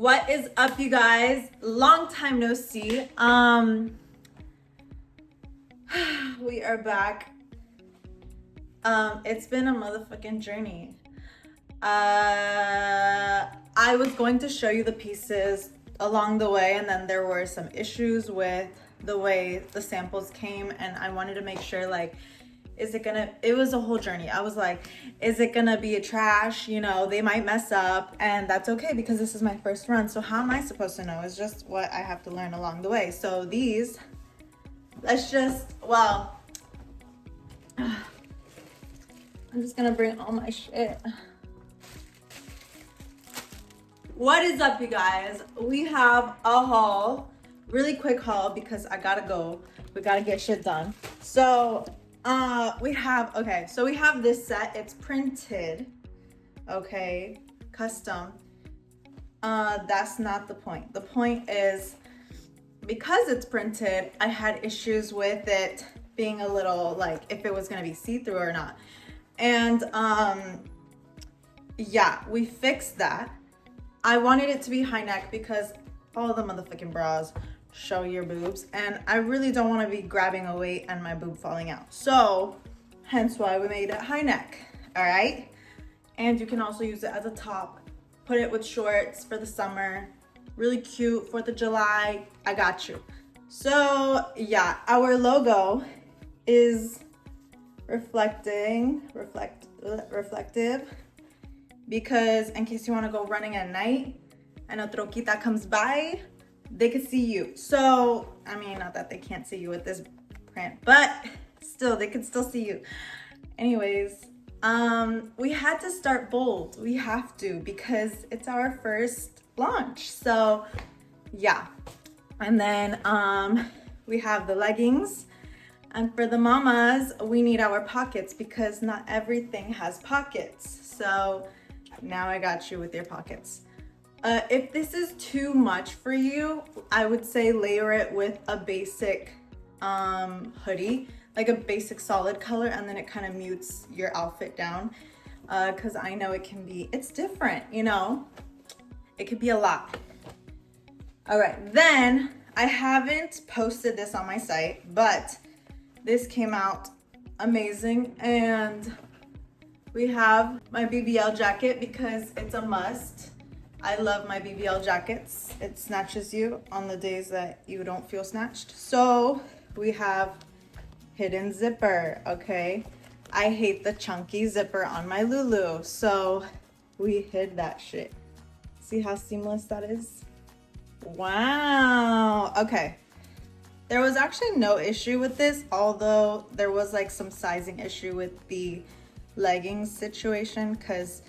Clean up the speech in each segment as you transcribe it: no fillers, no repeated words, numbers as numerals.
What is up, you guys? Long time no see. We are back. It's been a motherfucking journey. I was going to show you the pieces along the way, and then there were some issues with the way the samples came, and I wanted to make sure, like, it was a whole journey. I was like, is it gonna be a trash? You know, they might mess up, and that's okay because this is my first run. So how am I supposed to know? It's just what I have to learn along the way. So these, I'm just gonna bring all my shit. What is up, you guys? We have a haul, really quick haul because I gotta go. We gotta get shit done. So we have this set. It's printed, okay, custom. That's not the point. The point is, because it's printed, I had issues with it being a little, like, if it was gonna be see-through or not. And yeah, we fixed that. I wanted it to be high neck because all the motherfucking bras show your boobs, and I really don't want to be grabbing a weight and my boob falling out. So hence why we made it high neck. All right, and you can also use it as a top, put it with shorts for the summer. Really cute. 4th of July, I got you. So yeah, our logo is reflective, because in case you want to go running at night and a troquita comes by, they could see you. So, I mean, not that they can't see you with this print, but still, they could still see you. Anyways, we had to start bold. We have to, because it's our first launch. So, yeah. And then we have the leggings. And for the mamas, we need our pockets because not everything has pockets. So now I got you with your pockets. If this is too much for you, I would say layer it with a basic hoodie, like a basic solid color, and then it kind of mutes your outfit down. Cause I know it's different, you know? It could be a lot. All right, then I haven't posted this on my site, but this came out amazing, and we have my BBL jacket because it's a must. I love my BBL jackets. It snatches you on the days that you don't feel snatched. So we have hidden zipper, okay? I hate the chunky zipper on my Lulu, so we hid that shit. See how seamless that is? Wow, okay. There was actually no issue with this, although there was like some sizing issue with the leggings situation because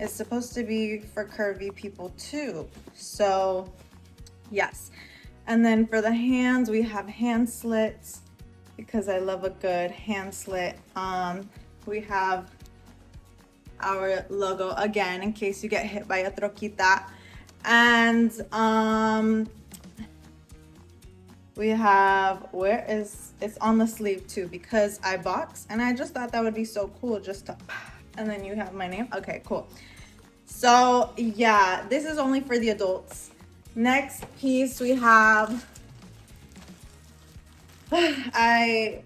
it's supposed to be for curvy people too. So yes. And then for the hands, we have hand slits because I love a good hand slit. We have our logo again in case you get hit by a troquita. And we have, it's on the sleeve too because I box, and I just thought that would be so cool just to, and then you have my name. Okay, cool. So yeah, this is only for the adults. Next piece we have, the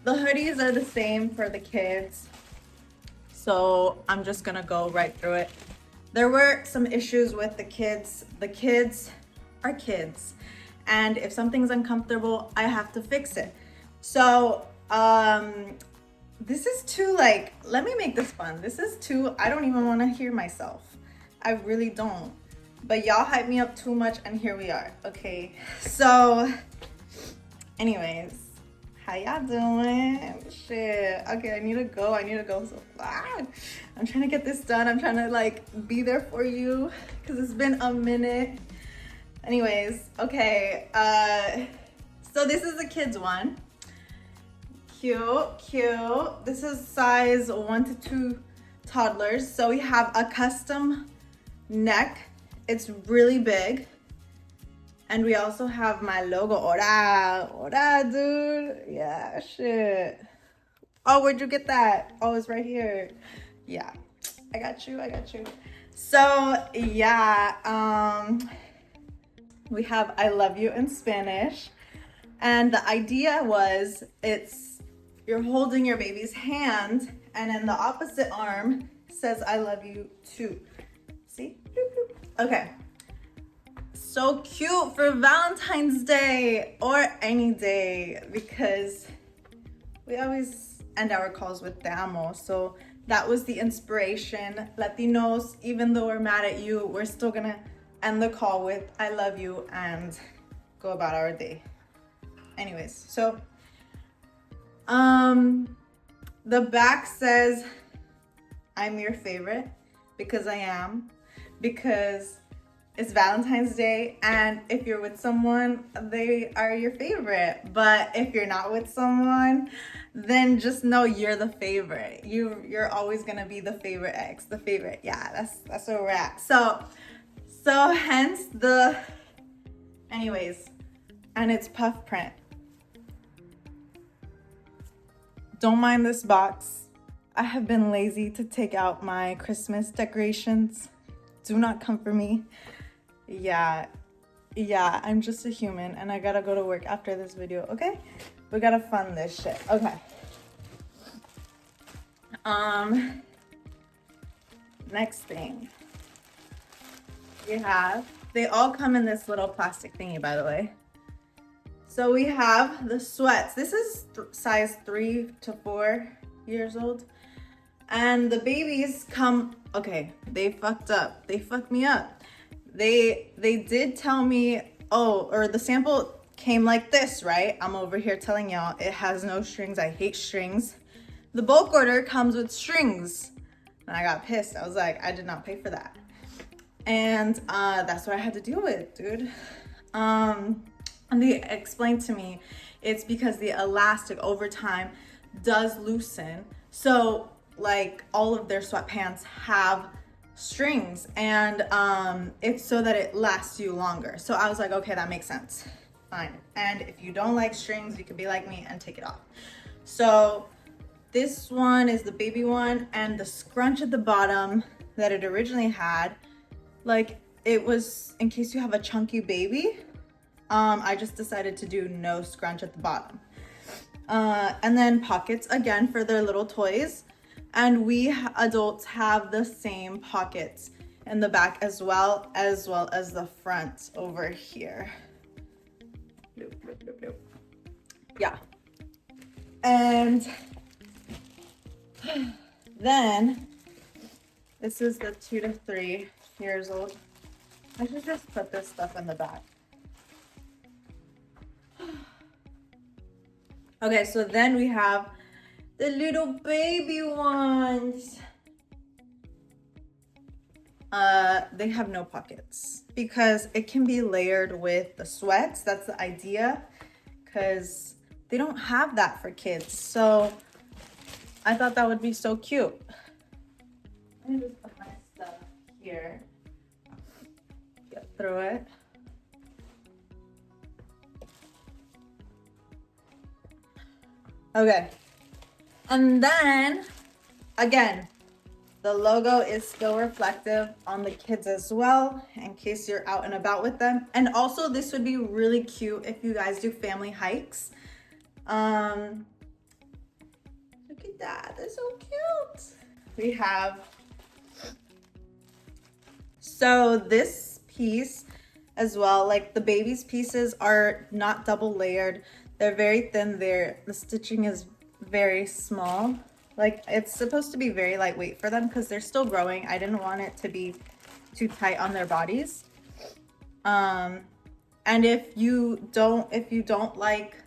hoodies are the same for the kids. So I'm just gonna go right through it. There were some issues with the kids. The kids are kids. And if something's uncomfortable, I have to fix it. So this is too, like, let me make this fun. This is too, I don't even want to hear myself. I really don't. But y'all hype me up too much, and here we are. Okay, so anyways, how y'all doing? Shit. Okay, I need to go. So I'm trying to get this done. I'm trying to, like, be there for you because it's been a minute. Anyways, okay, so this is the kids one. Cute. This is size 1 to 2 toddlers. So we have a custom neck. It's really big. And we also have my logo. Ora, dude. Yeah, shit. Oh, where'd you get that? Oh, it's right here. Yeah, I got you. So yeah, we have I love you in Spanish. And the idea was you're holding your baby's hand and in the opposite arm says I love you too. See? Okay. So cute for Valentine's Day or any day because we always end our calls with te amo. So that was the inspiration. Latinos, even though we're mad at you, we're still gonna end the call with I love you and go about our day. Anyways, so the back says I'm your favorite because I am, because it's Valentine's Day, and if you're with someone, they are your favorite. But if you're not with someone, then just know you're the favorite. You're always gonna be the favorite ex, the favorite. Yeah, that's where we're at. So hence anyways, and it's puff print. Don't mind this box. I have been lazy to take out my Christmas decorations. Do not come for me. Yeah, I'm just a human and I gotta go to work after this video, okay? We gotta fund this shit, okay. Next thing. They all come in this little plastic thingy, by the way. So we have the sweats. This is size 3 to 4 years old. And the babies come, okay, they fucked up. They fucked me up. They did tell me, or the sample came like this, right? I'm over here telling y'all it has no strings. I hate strings. The bulk order comes with strings. And I got pissed. I was like, I did not pay for that. And that's what I had to deal with, dude. And they explained to me it's because the elastic over time does loosen. So like all of their sweatpants have strings and it's so that it lasts you longer. So I was like, okay, that makes sense. Fine. And if you don't like strings, you could be like me and take it off. So this one is the baby one, and the scrunch at the bottom that it originally had, like it was in case you have a chunky baby. I just decided to do no scrunch at the bottom. And then pockets again for their little toys. And we adults have the same pockets in the back as well as the front over here. Bloop, bloop, bloop, bloop. Yeah. And then this is the 2 to 3 years old. I should just put this stuff in the back. Okay, so then we have the little baby ones. They have no pockets because it can be layered with the sweats. That's the idea, because they don't have that for kids. So I thought that would be so cute. Let me just put my stuff here. Get through it. Okay. And then, again, the logo is still reflective on the kids as well, in case you're out and about with them. And also, this would be really cute if you guys do family hikes. Look at that, they're so cute. We have, so this piece as well, like the baby's pieces are not double layered. They're very thin. The stitching is very small. Like it's supposed to be very lightweight for them because they're still growing. I didn't want it to be too tight on their bodies. And if you don't like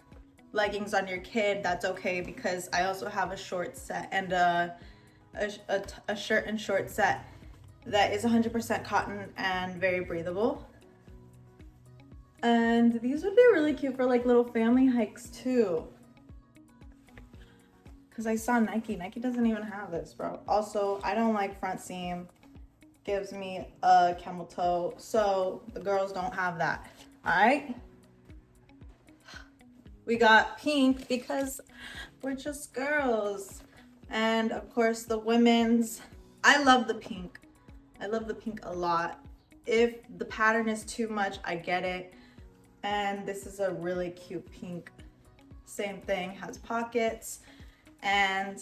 leggings on your kid, that's okay, because I also have a short set and a shirt and short set that is 100% cotton and very breathable. And these would be really cute for like little family hikes too. Cause I saw Nike doesn't even have this, bro. Also, I don't like front seam. Gives me a camel toe. So the girls don't have that, all right? We got pink because we're just girls. And of course the women's, I love the pink. I love the pink a lot. If the pattern is too much, I get it. And this is a really cute pink. Same thing, has pockets and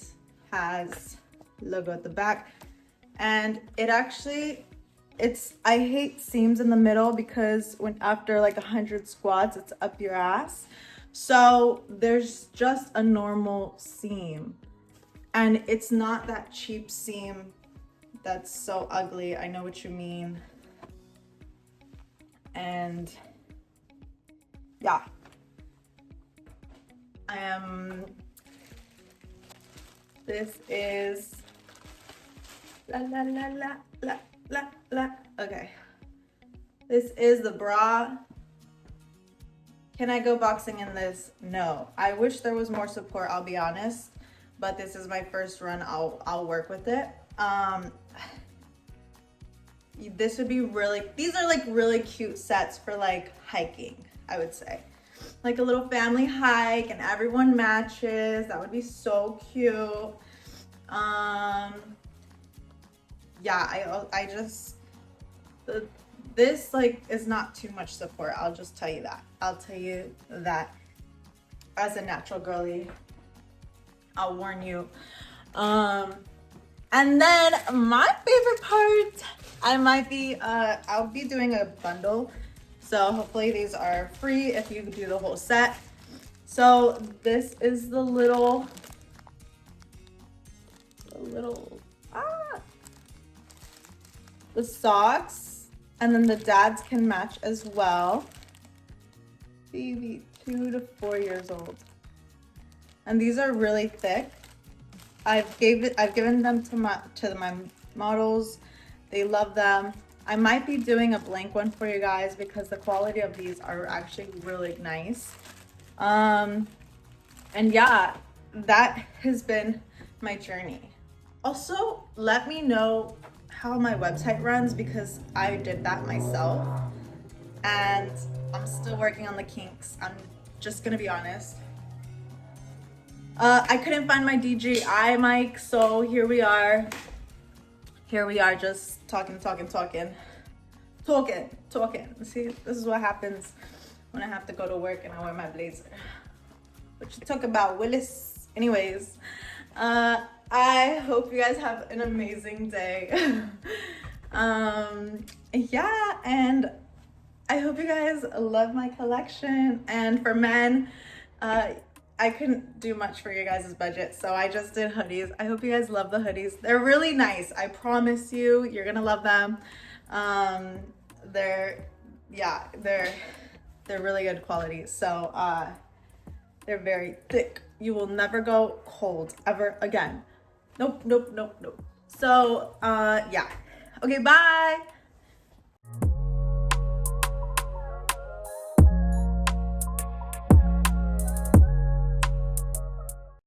has logo at the back. And it actually, I hate seams in the middle because when after like 100 squats, it's up your ass. So there's just a normal seam. And it's not that cheap seam that's so ugly. I know what you mean. And yeah, this is okay. This is the bra. Can I go boxing in this? No. I wish there was more support, I'll be honest, but this is my first run. I'll work with it. This would be these are like really cute sets for like hiking, I would say. Like a little family hike and everyone matches. That would be so cute. Yeah, I just, this like is not too much support. I'll just tell you that. I'll tell you that as a natural girly, I'll warn you. And then my favorite part, I'll be doing a bundle. So hopefully these are free if you do the whole set. So this is the the socks, and then the dads can match as well. Baby, 2 to 4 years old. And these are really thick. I've given them to my models. They love them. I might be doing a blank one for you guys because the quality of these are actually really nice. And yeah, that has been my journey. Also, let me know how my website runs because I did that myself and I'm still working on the kinks. I'm just gonna be honest. I couldn't find my DJI mic, so here we are. Here we are, just talking. See, this is what happens when I have to go to work and I wear my blazer. What you talk about, Willis? Anyways, I hope you guys have an amazing day. Yeah, and I hope you guys love my collection. And for men, I couldn't do much for your guys' budget, so I just did hoodies. I hope you guys love the hoodies. They're really nice. I promise you, you're gonna love them. They're really good quality. So they're very thick. You will never go cold ever again. Nope. So yeah. Okay, bye.